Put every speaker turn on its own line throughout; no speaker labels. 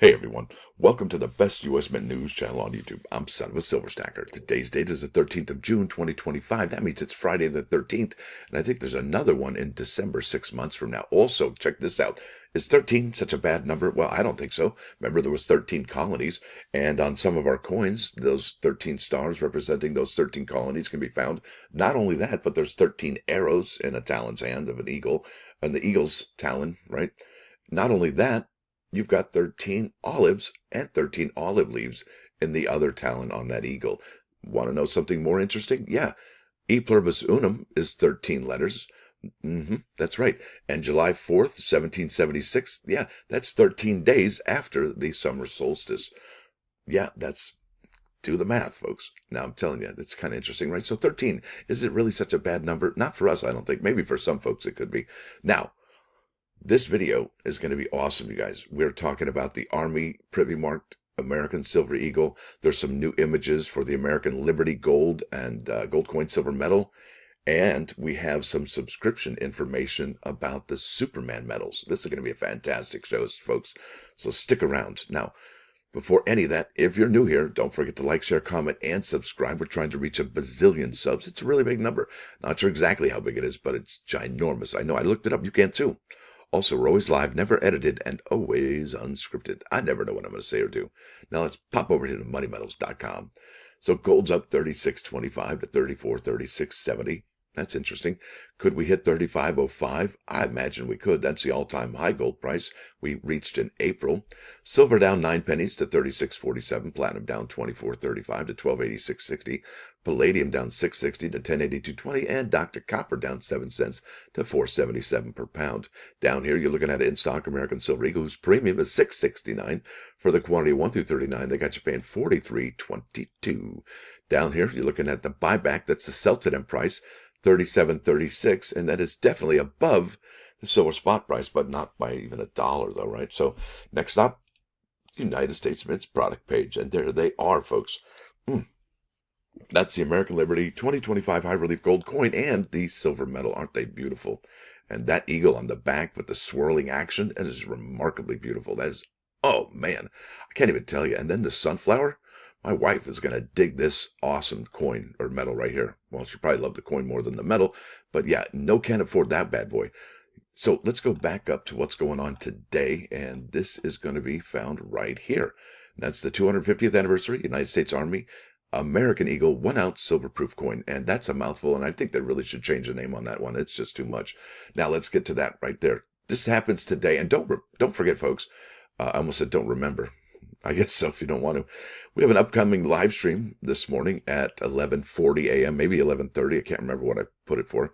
Hey everyone, welcome to the best US Mint news channel on YouTube. I'm sonofasilverstacker. Today's date is the 13th of June 2025. That means it's Friday the 13th, and I think there's another one in December 6 months from now. Also, check this out. Is 13 such a bad number? Well, I don't think so. Remember, there was 13 colonies, and on some of our coins, those 13 stars representing those 13 colonies can be found. Not only that, but there's 13 arrows in a talon's hand of an eagle, and the eagle's talon, right? Not only that, you've got 13 olives and 13 olive leaves in the other talon on that eagle. Want to know something more interesting? Yeah. E pluribus unum is 13 letters. That's right. And July 4th, 1776, yeah, that's 13 days after the summer solstice. Yeah, do the math, folks. Now, I'm telling you, that's kind of interesting, right? So 13, is it really such a bad number? Not for us, I don't think. Maybe for some folks it could be. Now, this video is going to be awesome, you guys. We're talking about the Army Privy marked American Silver Eagle. There's some new images for the American Liberty Gold and Gold Coin Silver Medal. And we have some subscription information about the Superman medals. This is going to be a fantastic show, folks. So stick around. Now, before any of that, if you're new here, don't forget to like, share, comment, and subscribe. We're trying to reach a bazillion subs. It's a really big number. Not sure exactly how big it is, but it's ginormous. I know. I looked it up. You can too. Also, we're always live, never edited, and always unscripted. I never know what I'm going to say or do. Now let's pop over here to moneymetals.com. So gold's up 36.25 to 34.3670. That's interesting. Could we hit 35.05? I imagine we could. That's the all-time high gold price we reached in April. Silver down 9 pennies to 36.47. Platinum down 24.35 to 12.8660. Palladium down 6.60 to 10.8220. And Dr. Copper down 7 cents to 4.77 per pound. Down here, you're looking at an in-stock American Silver Eagle, whose premium is 6.69 for the quantity 1 through 39. They got you paying 43.22. Down here, you're looking at the buyback. That's the sell-to-them price, 37.36, and that is definitely above the silver spot price, but not by even $1 though, right? So next up, United States Mint's product page, and there they are, folks. That's the American Liberty 2025 high relief gold coin and the silver medal. Aren't they beautiful? And that eagle on the back with the swirling action, that is remarkably beautiful. That is, oh man, I can't even tell you. And then the sunflower. My wife is going to dig this awesome coin or medal right here. Well, she probably loved the coin more than the medal, but yeah, no can't afford that bad boy. So let's go back up to what's going on today, and this is going to be found right here. That's the 250th anniversary United States Army American Eagle 1 ounce silver proof coin, and that's a mouthful, and I think they really should change the name on that one. It's just too much. Now let's get to that right there. This happens today, and don't forget, folks. I almost said don't remember. I guess so if you don't want to. We have an upcoming live stream this morning at 11:40 a.m., maybe 11:30. I can't remember what I put it for.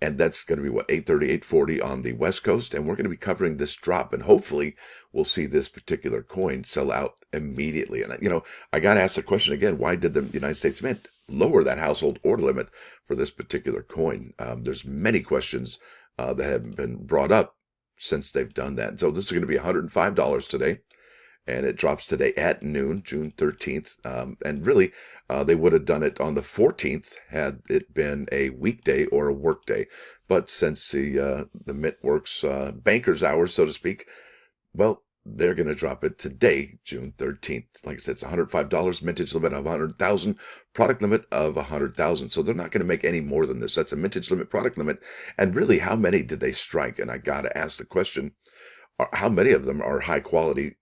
And that's going to be, what, 8:30, 8:40 on the West Coast. And we're going to be covering this drop. And hopefully we'll see this particular coin sell out immediately. And, I got to ask the question again, why did the United States Mint lower that household order limit for this particular coin? There's many questions that have been brought up since they've done that. So this is going to be $105 today. And it drops today at noon, June 13th. And really, they would have done it on the 14th had it been a weekday or a work day. But since the Mint works banker's hours, so to speak, well, they're going to drop it today, June 13th. Like I said, it's $105, mintage limit of 100,000, product limit of 100,000. So they're not going to make any more than this. That's a mintage limit, product limit. And really, how many did they strike? And I got to ask the question, how many of them are high quality,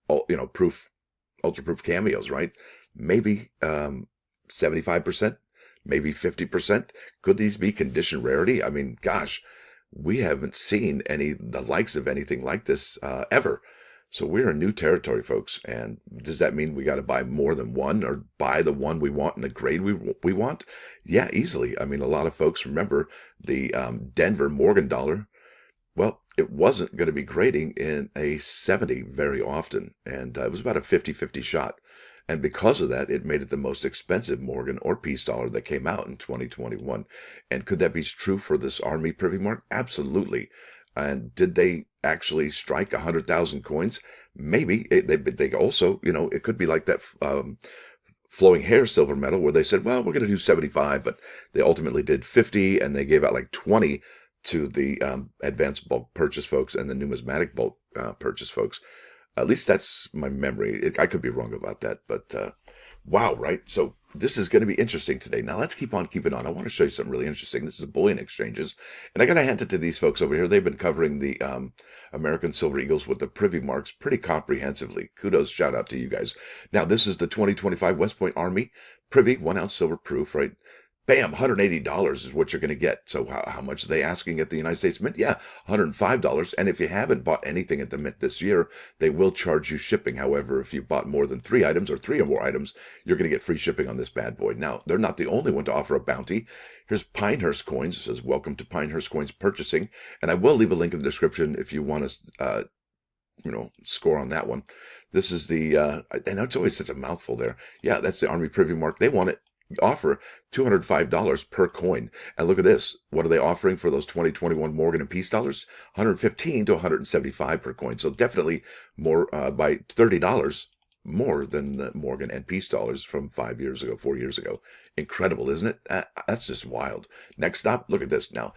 ultra proof cameos, right? Maybe 75%, maybe 50%. Could these be condition rarity? I mean, gosh, we haven't seen the likes of anything like this ever. So we're in new territory, folks. And does that mean we got to buy more than one, or buy the one we want in the grade we want? Yeah, easily. I mean, a lot of folks remember the Denver Morgan dollar. Well, it wasn't going to be grading in a 70 very often, and it was about a 50-50 shot. And because of that, it made it the most expensive Morgan or Peace dollar that came out in 2021. And could that be true for this Army Privy mark? Absolutely. And did they actually strike 100,000 coins? Maybe. They also, it could be like that flowing hair silver medal where they said, well, we're going to do 75, but they ultimately did 50, and they gave out like 20 to the advanced bulk purchase folks and the numismatic bulk purchase folks. At least that's my memory. I could be wrong about that, but wow, right? So this is going to be interesting today. Now let's keep on keeping on. I want to show you something really interesting. This is Bullion Exchanges, and I got to hand it to these folks over here. They've been covering the American Silver Eagles with the Privy marks pretty comprehensively. Kudos, shout out to you guys. Now this is the 2025 West Point Army Privy 1 ounce silver proof, right? Bam, $180 is what you're going to get. So how much are they asking at the United States Mint? Yeah, $105. And if you haven't bought anything at the Mint this year, they will charge you shipping. However, if you bought more than 3 items or 3 or more items, you're going to get free shipping on this bad boy. Now, they're not the only one to offer a bounty. Here's Pinehurst coins. It says, welcome to Pinehurst coins purchasing. And I will leave a link in the description if you want to score on that one. This is the, and it's always such a mouthful there. Yeah, that's the Army Privy mark. They want it. Offer $205 per coin. And look at this. What are they offering for those 2021 Morgan and Peace dollars? $115 to $175 per coin. So definitely more by $30 more than the Morgan and Peace dollars from 4 years ago. Incredible, isn't it? That's just wild. Next up, look at this. Now,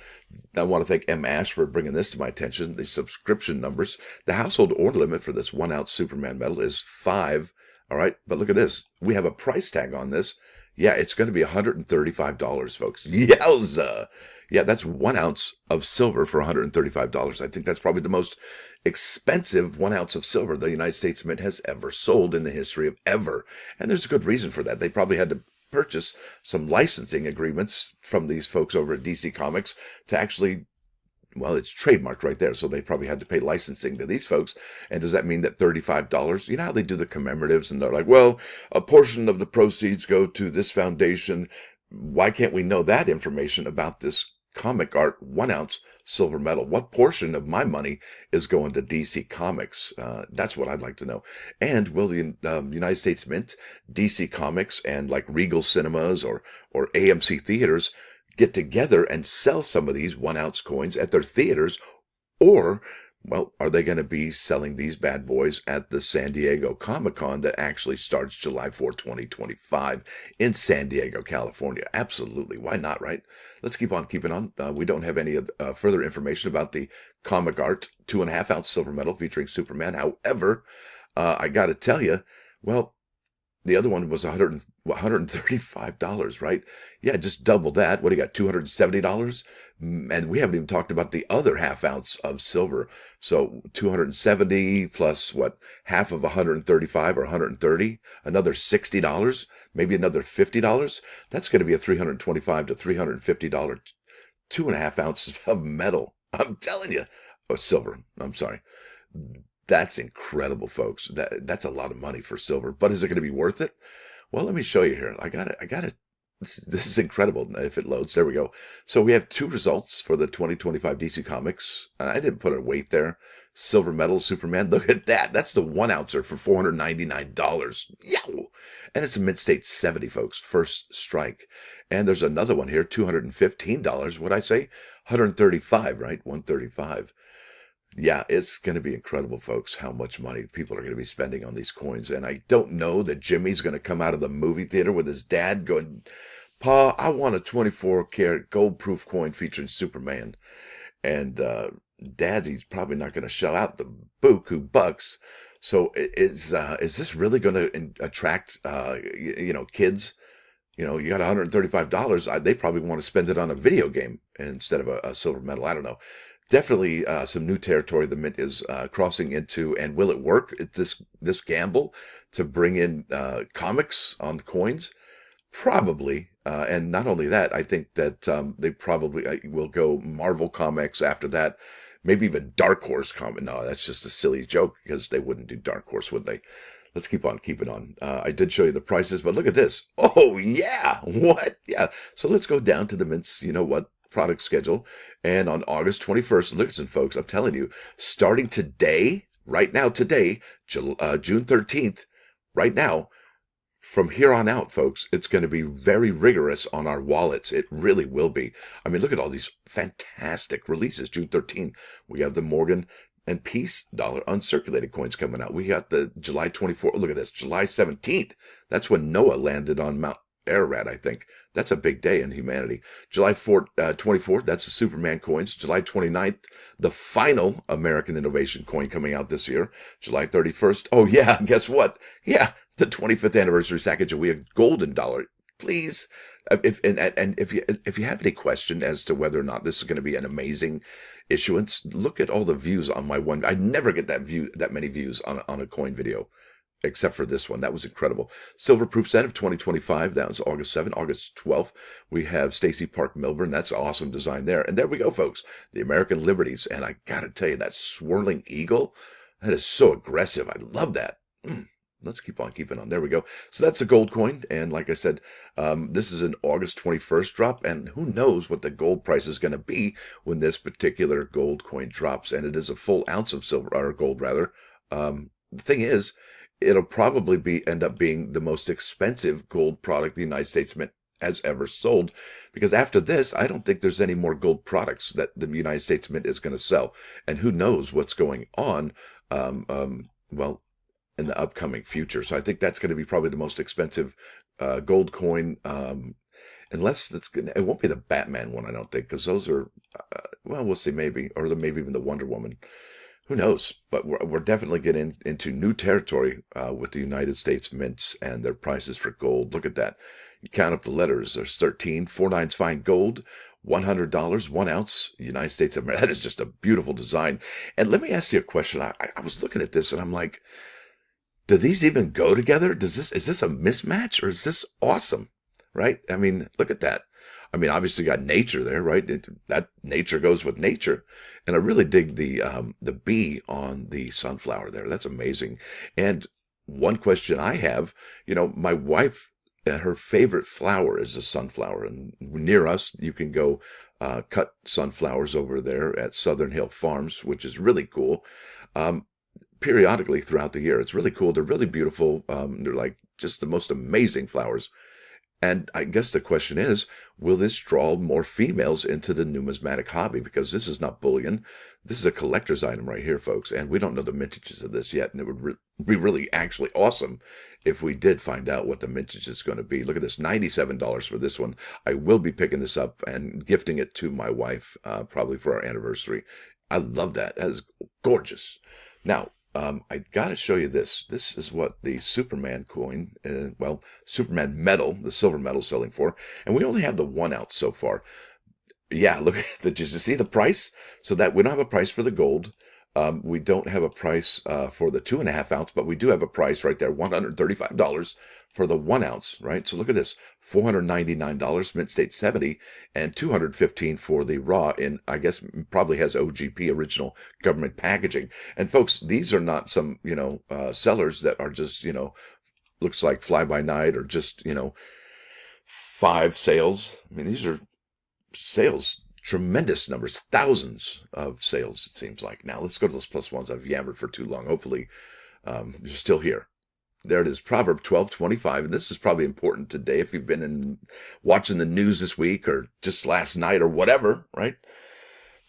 I want to thank M. Ash for bringing this to my attention. The subscription numbers. The household order limit for this 1 ounce Superman medal is 5. All right, but look at this. We have a price tag on this. Yeah, it's going to be $135, folks. Yowza! Yeah, that's 1 ounce of silver for $135. I think that's probably the most expensive 1 ounce of silver the United States Mint has ever sold in the history of ever. And there's a good reason for that. They probably had to purchase some licensing agreements from these folks over at DC Comics to actually, well, it's trademarked right there, so they probably had to pay licensing to these folks. And does that mean that $35? You know how they do the commemoratives, and they're like, well, a portion of the proceeds go to this foundation. Why can't we know that information about this comic art 1 ounce silver medal? What portion of my money is going to DC Comics? That's what I'd like to know. And will the United States Mint, DC Comics, and like Regal Cinemas or AMC theaters get together and sell some of these 1 ounce coins at their theaters? Or, well, are they going to be selling these bad boys at the San Diego Comic-Con that actually starts July 4, 2025 in San Diego, California? Absolutely. Why not, right? Let's keep on keeping on. We don't have any further information about the comic art 2.5 ounce silver medal featuring Superman. However, I got to tell you, well, the other one was $135, right? Yeah, just double that. What do you got, $270? And we haven't even talked about the other 1/2 ounce of silver. So 270 plus what, half of 135 or 130, another $60, maybe another $50. That's going to be a $325 to $350 2.5 ounces of metal. I'm telling you, silver. I'm sorry. That's incredible, folks. That's a lot of money for silver, but is it going to be worth it? Well, let me show you here. I got it. This is incredible. If it loads, there we go. So we have 2 results for the 2025 DC Comics. I didn't put a weight there. Silver medal Superman. Look at that. That's the 1 ouncer for $499. Yow! And it's a Mint State 70, folks. First strike. And there's another one here, $215. What'd I say? 135, right? 135. Yeah, it's going to be incredible, folks, how much money people are going to be spending on these coins. And I don't know that Jimmy's going to come out of the movie theater with his dad going, Pa, I want a 24-karat gold-proof coin featuring Superman. And Daddy's probably not going to shell out the buku bucks. So is this really going to attract, kids? You got $135. They probably want to spend it on a video game instead of a silver medal. I don't know. Definitely some new territory the Mint is crossing into. And will it work, this gamble to bring in comics on the coins? Probably. And not only that, I think that they probably will go Marvel Comics after that. Maybe even Dark Horse comic. No, that's just a silly joke because they wouldn't do Dark Horse, would they? Let's keep on keeping on. I did show you the prices, but look at this. Oh, yeah. What? Yeah. So let's go down to the Mint's, product schedule. And on August 21st, listen, folks, I'm telling you, starting today, right now, today, June 13th, right now, from here on out, folks, it's going to be very rigorous on our wallets. It really will be. I mean, look at all these fantastic releases. June 13th, we have the Morgan and Peace dollar uncirculated coins coming out. We got the July 24th. Look at this, July 17th. That's when Noah landed on Mount Ararat, I think. That's a big day in humanity. July 4th, 24th, that's the Superman coins. July 29th, the final American Innovation coin coming out this year. July 31st, oh yeah, guess what? Yeah, the 25th anniversary Sacagawea golden dollar. Please, and if you have any question as to whether or not this is going to be an amazing issuance, look at all the views on my one. I never get that many views on a coin video, except for this one. That was incredible. Silver Proof Set of 2025. That was August 7th. August 12th, we have Stacy Park Milburn. That's awesome design there. And there we go, folks. The American Liberties. And I got to tell you, that swirling eagle, that is so aggressive. I love that. Let's keep on keeping on. There we go. So that's a gold coin. And like I said, this is an August 21st drop. And who knows what the gold price is going to be when this particular gold coin drops. And it is a full ounce of silver, or gold rather. The thing is, it'll probably end up being the most expensive gold product the United States Mint has ever sold, because after this, I don't think there's any more gold products that the United States Mint is going to sell. And who knows what's going on, well, in the upcoming future. So I think that's going to be probably the most expensive gold coin, unless it won't be the Batman one, I don't think, because those are, well, we'll see, maybe, or maybe even the Wonder Woman. Who knows? But we're definitely getting into new territory with the United States mints and their prices for gold. Look at that. You count up the letters. There's 13, 4/9 fine gold, $100, 1 ounce, United States of America. That is just a beautiful design. And let me ask you a question. I was looking at this and I'm like, do these even go together? Is this a mismatch, or is this awesome? Right? I mean, look at that. I mean, obviously you got nature there, right? That nature goes with nature. And I really dig the bee on the sunflower there. That's amazing. And one question I have, my wife, her favorite flower is a sunflower. And near us, you can go cut sunflowers over there at Southern Hill Farms, which is really cool. Periodically throughout the year. It's really cool. They're really beautiful. They're like just the most amazing flowers. And I guess the question is, will this draw more females into the numismatic hobby? Because this is not bullion. This is a collector's item right here, folks. And we don't know the mintages of this yet. And it would be really actually awesome if we did find out what the mintage is going to be. Look at this, $97 for this one. I will be picking this up and gifting it to my wife, probably for our anniversary. I love that. That is gorgeous. Now, I got to show you this. This is what the Superman coin, Superman medal, the silver medal, selling for. And we only have the 1 ounce so far. Yeah, look at did you see the price? So that we don't have a price for the gold. We don't have a price for the 2.5 ounce, but we do have a price right there, $135 for the 1 ounce, right? So look at this, $499, Mint State 70, and $215 for the raw. And I guess probably has OGP, original government packaging. And folks, these are not some sellers that are just looks like fly by night or just 5 sales. I mean, these are sales. Tremendous numbers, thousands of sales, it seems like. Now, let's go to those plus ones. I've yammered for too long. Hopefully, you're still here. There it is, Proverb 12:25. And this is probably important today if you've been watching the news this week or just last night or whatever, right?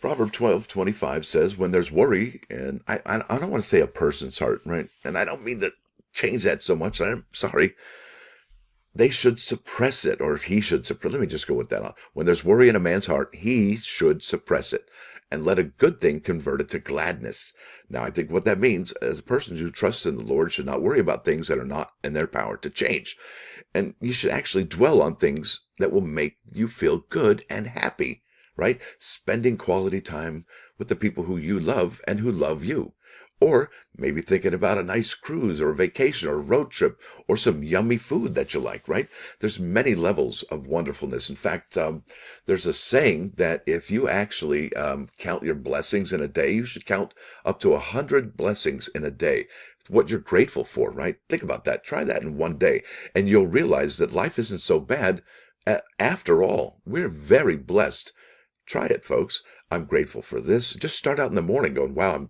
Proverb 12:25 says, when there's worry, and I don't want to say a person's heart, right? And I don't mean to change that so much. I'm sorry. They should suppress it, or he should suppress. Let me just go with that. When there's worry in a man's heart, he should suppress it and let a good thing convert it to gladness. Now, I think what that means is a person who trusts in the Lord should not worry about things that are not in their power to change. And you should actually dwell on things that will make you feel good and happy, right? Spending quality time with the people who you love and who love you. Or maybe thinking about a nice cruise or a vacation or a road trip or some yummy food that you like, right? There's many levels of wonderfulness. In fact, there's a saying that if you actually count your blessings in a day, you should count up to 100 blessings in a day. What you're grateful for, right? Think about that. Try that in one day. And you'll realize that life isn't so bad after all. We're very blessed. Try it, folks. I'm grateful for this. Just start out in the morning going, wow,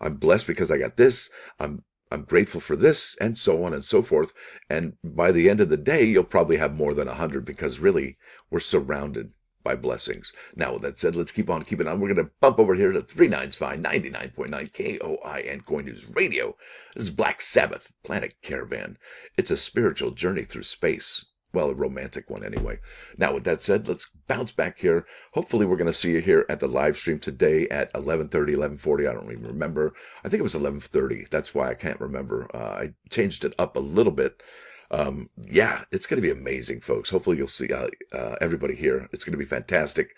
I'm blessed because I got this. I'm grateful for this, and so on and so forth. And by the end of the day, you'll probably have more than 100 because really we're surrounded by blessings. Now, with that said, let's keep on keeping on. We're going to bump over here to 39's Fine, 99.9 KOIN Coin News Radio. This is Black Sabbath, Planet Caravan. It's a spiritual journey through space. Well, a romantic one anyway. Now, with that said, let's bounce back here. Hopefully, we're going to see you here at the live stream today at 11:30, 11:40. I don't even remember. I think it was 11:30. That's why I can't remember. I changed it up a little bit. Yeah, it's going to be amazing, folks. Hopefully, you'll see everybody here. It's going to be fantastic.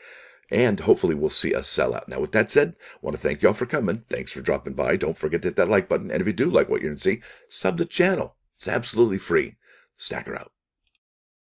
And hopefully, we'll see us sell out. Now, with that said, I want to thank y'all for coming. Thanks for dropping by. Don't forget to hit that like button. And if you do like what you're going to see, sub the channel. It's absolutely free. Stacker out.